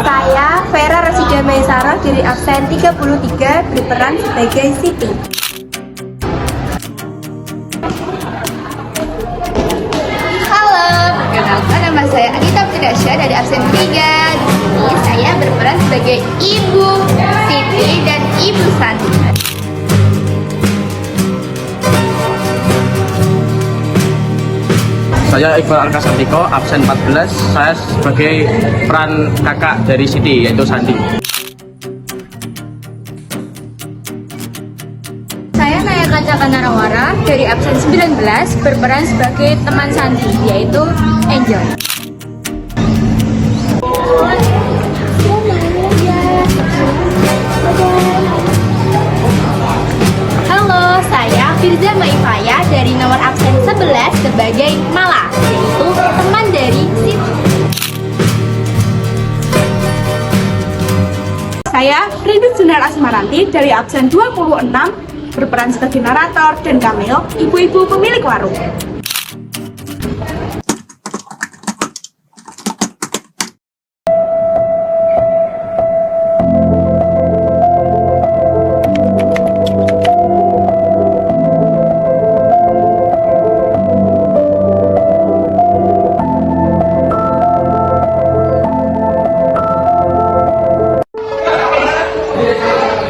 Saya Vera Rasida Maesara dari absen 33 berperan sebagai Siti. Halo, perkenalkan nama saya Adita Fitrasya dari absen 3. Di sini saya berperan sebagai Ibu Siti dan Ibu Santi. Saya Iqbal Arkasantiko, absen 14. Saya sebagai peran kakak dari Siti, yaitu Sandi. Saya Naya Kaca Narawara dari absen 19 berperan sebagai teman Santi, yaitu Angel. Halo, saya Firza Maifaya dari nomor absen 11 sebagai Mala, yaitu teman dari Siti. Saya Rindu Junar Asmaranti dari absen 26 berperan sebagai narator dan cameo ibu-ibu pemilik warung.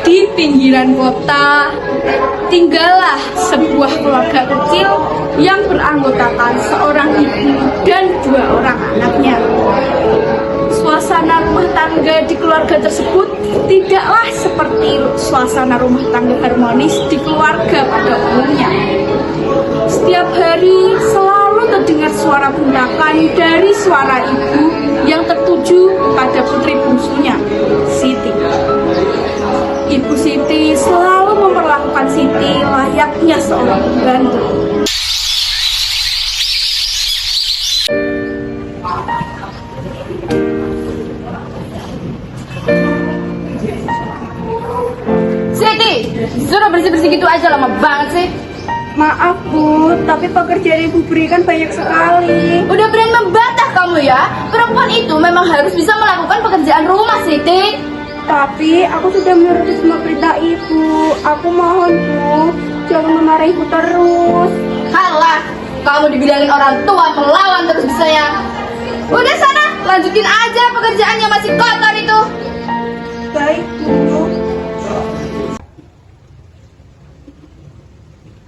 Di pinggiran kota, tinggallah sebuah keluarga kecil yang beranggotakan seorang ibu dan 2 orang anaknya. Suasana rumah tangga di keluarga tersebut tidaklah seperti suasana rumah tangga harmonis di keluarga pada umumnya. Setiap hari selalu terdengar suara bentakan dari suara ibu yang tertuju pada putri bungsunya, Siti. Ibu Siti selalu memperlakukan Siti layaknya seorang pembantu. Siti, suruh bersih-bersih gitu aja, lama banget sih. Maaf Bu, tapi pekerjaan Ibu berikan banyak sekali. Udah berani membantah kamu ya. Perempuan itu memang harus bisa melakukan pekerjaan rumah, Siti. Tapi aku sudah menuruti semua perintah Ibu. Aku mohon Bu, jangan memarahi Ibu terus. Halah, kamu dibilangin orang tua melawan terus bisanya. Udah sana, lanjutin aja pekerjaannya masih kotor itu. Baik Bu.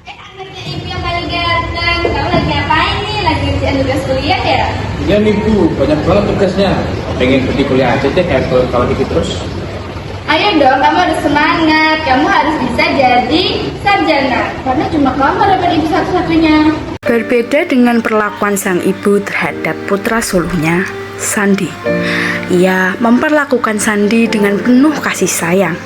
Anaknya ibu yang paling ganteng. Kamu lagi ngapain nih? Lagi ngerjain tugas kuliah ya? Iya nih Bu, banyak banget tugasnya. Pengen pergi kuliah aja deh, kayak kalau gitu terus. Ayo dong, kamu harus semangat. Kamu harus bisa jadi sarjana. Karena cuma kamu dapat ibu satu-satunya. Berbeda dengan perlakuan sang ibu terhadap putra sulungnya, Sandi. Ia memperlakukan Sandi dengan penuh kasih sayang.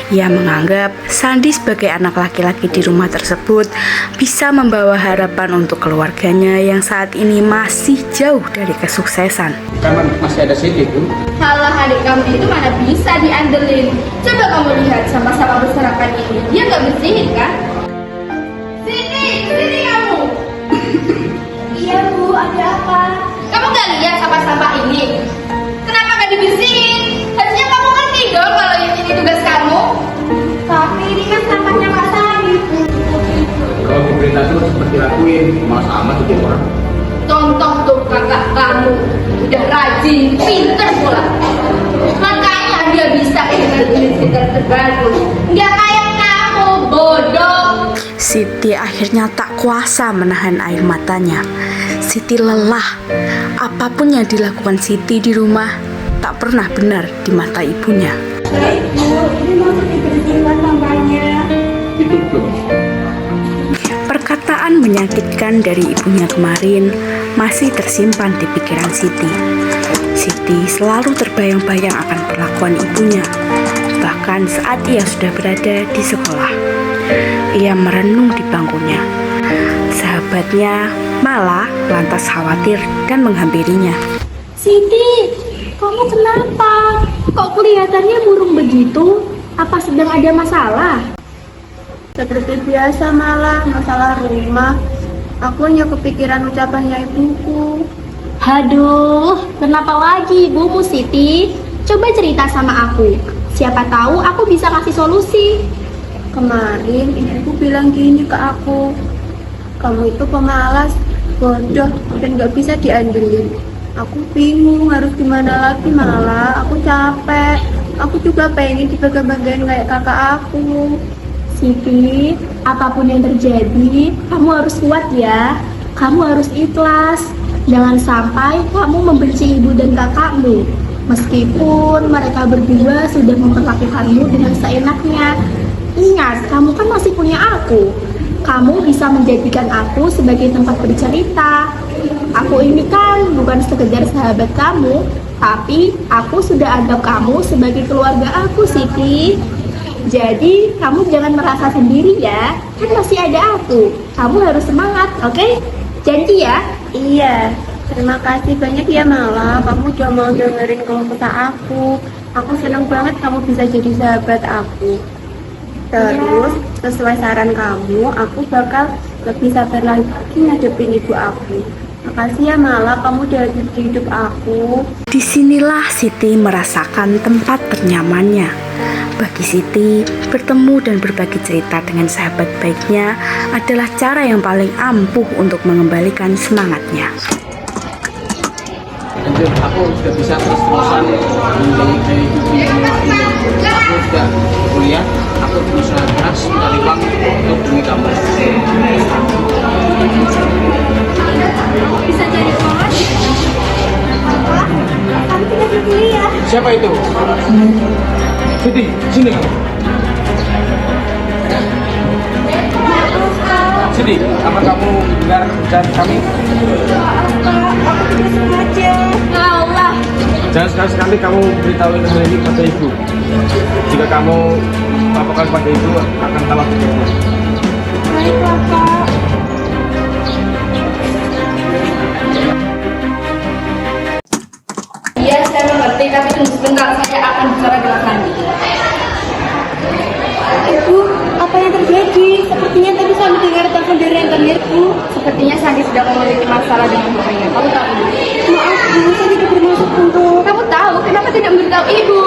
Ia menganggap Sandi sebagai anak laki-laki di rumah tersebut bisa membawa harapan untuk keluarganya yang saat ini masih jauh dari kesuksesan. Kan masih ada Siti Bu. Halah, adik kamu itu mana bisa diandelin. Coba kamu lihat sama-sama berserakan ini. Dia nggak bersihin kan? Sini kamu. Iya Bu, ada apa? Kamu nggak lihat sampah-sampah ini? Kenapa nggak dibersihin? Harusnya kamu ngerti dong kalau ini tugas kamu. Tapi ini kan sampahnya Kak Sari Bu. Kalau diperintah terus seperti lakuin, malah sama tuh dia orang. Contoh tuh kakak kamu udah rajin, pinter pula. Makanya dia bisa dengan unit terbaru. Nggak kayak kamu, bodoh. Siti akhirnya tak kuasa menahan air matanya. Siti lelah. Apapun yang dilakukan Siti di rumah tak pernah benar di mata ibunya. Baik Bu, ini mau dibersihkan sampahnya. Itu belum. Perkataan menyakitkan dari ibunya kemarin masih tersimpan di pikiran Siti. Siti selalu terbayang-bayang akan perlakuan ibunya, bahkan saat ia sudah berada di sekolah. Ia merenung di bangkunya. Sahabatnya malah lantas khawatir dan menghampirinya. Siti, kamu kenapa? Kok kelihatannya murung begitu? Apa sedang ada masalah? Seperti biasa malah masalah rumah. Aku hanya kepikiran ucapannya ibuku. Aduh, kenapa lagi ibumu Siti? Coba cerita sama aku. Siapa tahu aku bisa kasih solusi. Kemarin ibuku bilang gini ke aku, kamu itu pemalas, bodoh, dan gak bisa diandelin. Aku bingung harus gimana lagi, malah aku capek. Aku juga pengen dibangga-banggain kayak kakak aku. Siti, apapun yang terjadi, kamu harus kuat ya. Kamu harus ikhlas. Jangan sampai kamu membenci ibu dan kakakmu. Meskipun mereka berdua sudah memperlakukanmu dengan seenaknya. Ingat, kamu kan masih punya aku. Kamu bisa menjadikan aku sebagai tempat bercerita. Aku ini kan bukan sekedar sahabat kamu, tapi aku sudah anggap kamu sebagai keluarga aku, Siti. Jadi, kamu jangan merasa sendiri ya. Kan masih ada aku. Kamu harus semangat, oke? Janji ya? Iya, terima kasih banyak ya Mala, kamu udah mau dengerin keluh kesah aku. Aku senang banget kamu bisa jadi sahabat aku. Terus, sesuai saran kamu, aku bakal lebih sabar lagi ngadepin ibu aku. Makasih ya Mala, kamu udah ada di hidup aku. Disinilah Siti merasakan tempat ternyamannya. Bagi Siti, bertemu dan berbagi cerita dengan sahabat baiknya adalah cara yang paling ampuh untuk mengembalikan semangatnya. Anjir, aku sudah bisa terus-terusan menghidupi rumah ini. Aku sudah kuliah, aku berusaha keras mencari uang untuk demi kamu. Bisa jadi kawan. Kamu tidak berkuliah. Siapa itu? Siti, sini kamu. Siti, apa kamu dengar ucapan kami? Allah. Jangan sekali-sekali kamu beritahu hal ini pada ibu. Jika kamu laporkan pada ibu, akan tambah begitu. Baiklah Kak. Iya, saya mengerti, tapi tunggu sebentar, saya akan bicara dengan Sandi. Ibu, apa yang terjadi? Sepertinya tadi saya mendengar telepon dari rentenir, Bu. Sepertinya Sandi sedang memiliki masalah dengan ibunya. Kamu tahu? Maaf Bu, saya tidak bermaksud untuk... Kamu tahu, kenapa tidak memberitahu ibu?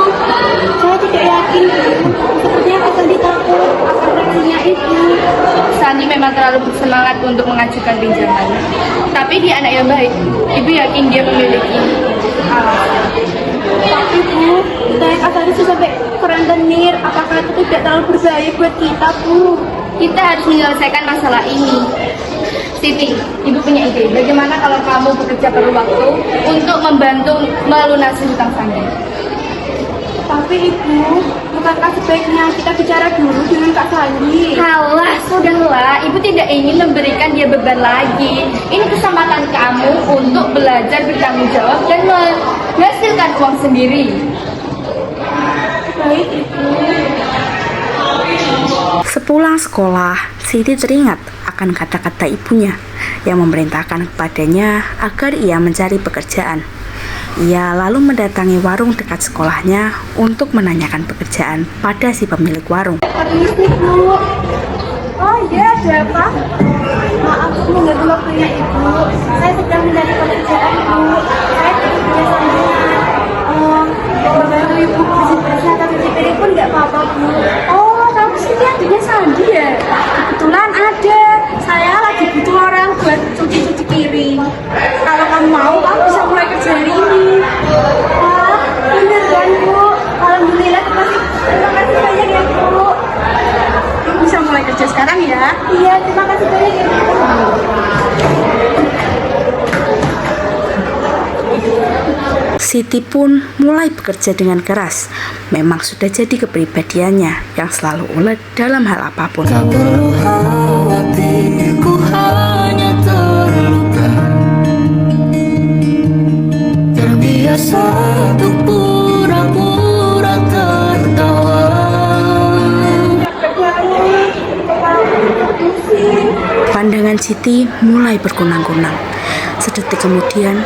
Saya tidak yakin, Bu. Sepertinya Kak Sandi takut akan reaksinya Ibu. Sandi memang terlalu bersemangat untuk mengajukan pinjaman. Tapi dia anak yang baik. Ibu yakin dia memiliki Tapi Bu, saya Kak Sandi sudah sampai ke rentenir. Apakah itu tidak terlalu berbahaya buat kita, Bu? Kita harus menyelesaikan masalah ini. Siti, ibu punya ide. Bagaimana kalau kamu bekerja perlu waktu untuk membantu melunasi hutang Sandi? Tapi Ibu, bukankah sebaiknya kita bicara dulu dengan Kak Sandi? Halah, sudahlah. Ibu tidak ingin memberikan dia beban lagi. Ini kesempatan kamu untuk belajar bertanggung jawab dan menghasilkan uang sendiri. Baik Ibu. Sepulang sekolah, Siti teringat akan kata-kata ibunya yang memerintahkan kepadanya agar ia mencari pekerjaan. Ia lalu mendatangi warung dekat sekolahnya untuk menanyakan pekerjaan pada si pemilik warung. Permisi Bu. Oh iya, ada apa? Maaf mengganggu waktunya Ibu. Saya sedang mencari pekerjaan Bu. Saya tidak punya sambungan. Membantu Ibu bersih-bersih atau cuci piring pun nggak apa-apa Bu. Oh, kamu sini adanya Sandi ya? Kebetulan ada. Saya lagi butuh orang buat cuci-cuci piring. Kalau kamu mau, kamu bisa mulai kerja hari ini. Wah, beneran Bu. Alhamdulillah, terima kasih banyak ya Bu. Kamu bisa mulai kerja sekarang ya? Iya, terima kasih banyak ya Bu. Siti pun mulai bekerja dengan keras. Memang sudah jadi kepribadiannya yang selalu ulet dalam hal apapun. Tak perlu khawatir, ku hanya terluka. Terbiasa untuk pura-pura tertawa. Pandangan Siti mulai berkunang-kunang. Sedetik kemudian,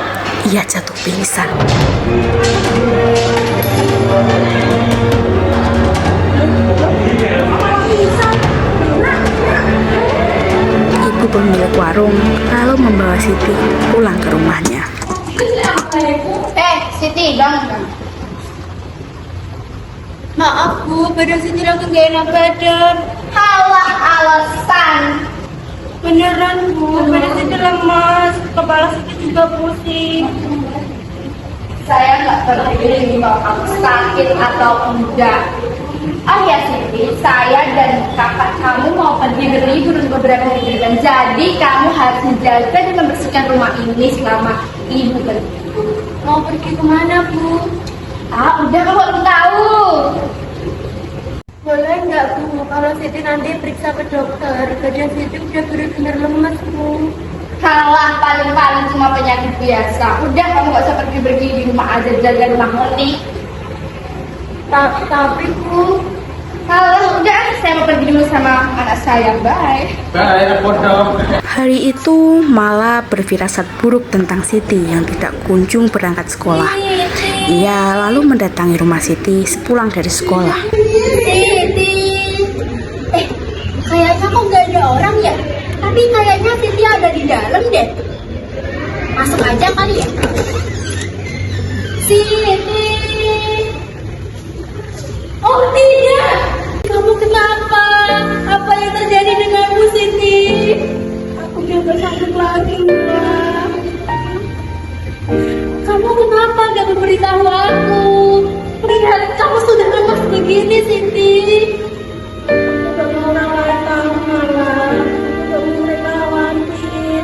ia jatuh pingsan. Ibu pemilik warung lalu membawa Siti pulang ke rumahnya. Siti, bangun. Maaf Bu, badan Siti lagi gak enak badan. Halah alasan. Beneran Bu, badan Siti lemas, kepala Siti juga pusing. Saya nggak peduli kalau kamu sakit atau enggak. Oh ya Siti, saya dan kakak kamu mau pergi berlibur untuk beberapa hari ke depan. Jadi kamu harus menjaga dan membersihkan rumah ini selama ibu pergi. Mau pergi kemana Bu? Ah, udah kamu harus tahu. Boleh nggak Bu, kalau Siti nanti periksa ke dokter, badan Siti udah bener-bener lemas Bu. Kalah paling-paling cuma penyakit biasa. Udah kamu gak usah pergi-pergi, di rumah aja, jaga rumah Moni. Tapi Bu, Kalau udah, saya mau pergi dulu sama anak saya. Bye. Bye, foto. Hari itu Mala berfirasat buruk tentang Siti yang tidak kunjung berangkat sekolah. Ia lalu mendatangi rumah Siti sepulang dari sekolah. Siti. Kayaknya kok gak ada orang ya? Tapi kayaknya Siti ada di dalam deh. Masuk aja kali ya. Siti. Oh tidak. Kamu kenapa? Apa yang terjadi denganmu Siti? aku udah gak sanggup lagi Mbak. Kamu kenapa gak memberitahu aku? Lihat kamu sudah lemas begini Siti. Gak mau orang tahu malah, gak mau mereka khawatir.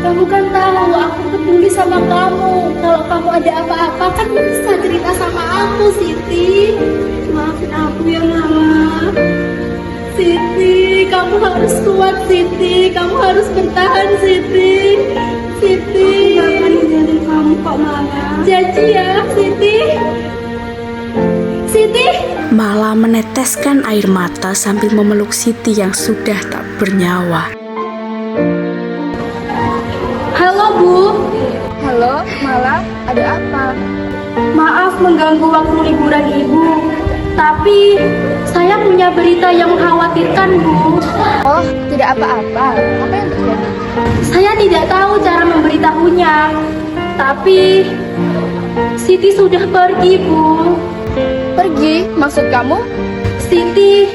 Kamu kan tahu aku peduli sama kamu. Kalau kamu ada apa-apa kan bisa cerita sama aku, Siti. Maafin aku ya Mama. Siti, kamu harus kuat, Siti. Kamu harus bertahan, Siti. Siti. Aku gak akan ninggalin kamu kok Mama. Janji ya, Siti. Siti. Mala meneteskan air mata sambil memeluk Siti yang sudah tak bernyawa. Halo Bu, Halo, Mala. Ada apa? maaf mengganggu waktu liburan Ibu. Tapi saya punya berita yang mengkhawatirkan Bu. Oh, tidak apa-apa. Apa yang terjadi? Saya tidak tahu cara memberitahunya. Tapi Siti sudah pergi Bu. Pergi? Maksud kamu? Siti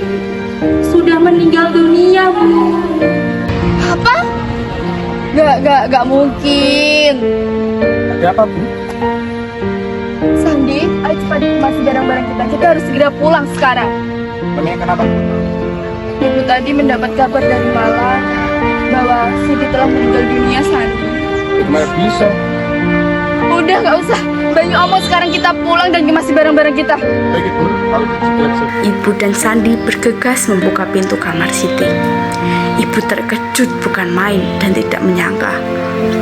sudah meninggal dunia Bu. Apa? Gak mungkin. Ada apa, Bu? Sandi, ayo cepat masih barang-barang kita. Kita harus segera pulang sekarang. Memangnya kenapa? Ibu tadi mendapat kabar dari Mala bahwa Siti telah meninggal dunia, Sandi. Gimana bisa? Udah gak usah banyak omong, sekarang kita pulang dan masih barang-barang kita. Begitu, kalau gitu. Ibu dan Sandi bergegas membuka pintu kamar Siti. Ibu terkejut bukan main dan tidak menyangka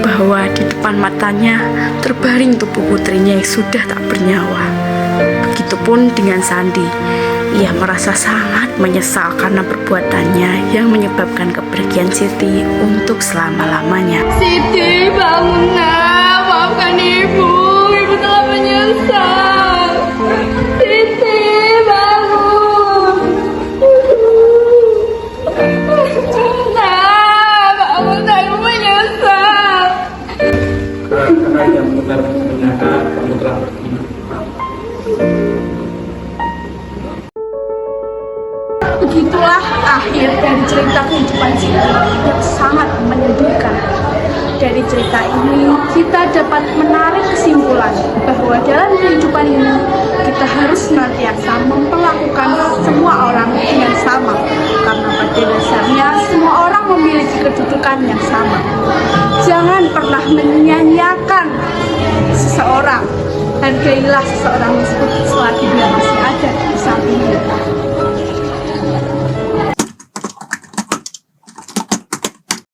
bahwa di depan matanya terbaring tubuh putrinya yang sudah tak bernyawa. Begitupun dengan Sandi. Ia merasa sangat menyesal karena perbuatannya yang menyebabkan kepergian Siti untuk selama-lamanya. Siti, bangun nak. Maafkan ibu. Ibu telah menyesal. Siti, bangun. Nah, bangun nak. Ibu menyesal. Kakak yang benar ternyata kamu telah pergi. Begitulah akhir dari cerita kehidupan Siti yang sangat menyedihkan. Dari cerita ini kita dapat menarik kesimpulan bahwa dalam kehidupan ini kita harus senantiasa memperlakukan semua orang dengan sama, karena pada dasarnya semua orang memiliki kedudukan yang sama. Jangan pernah menyia-nyiakan seseorang, hargailah seseorang tersebut selagi dia masih ada di samping kita.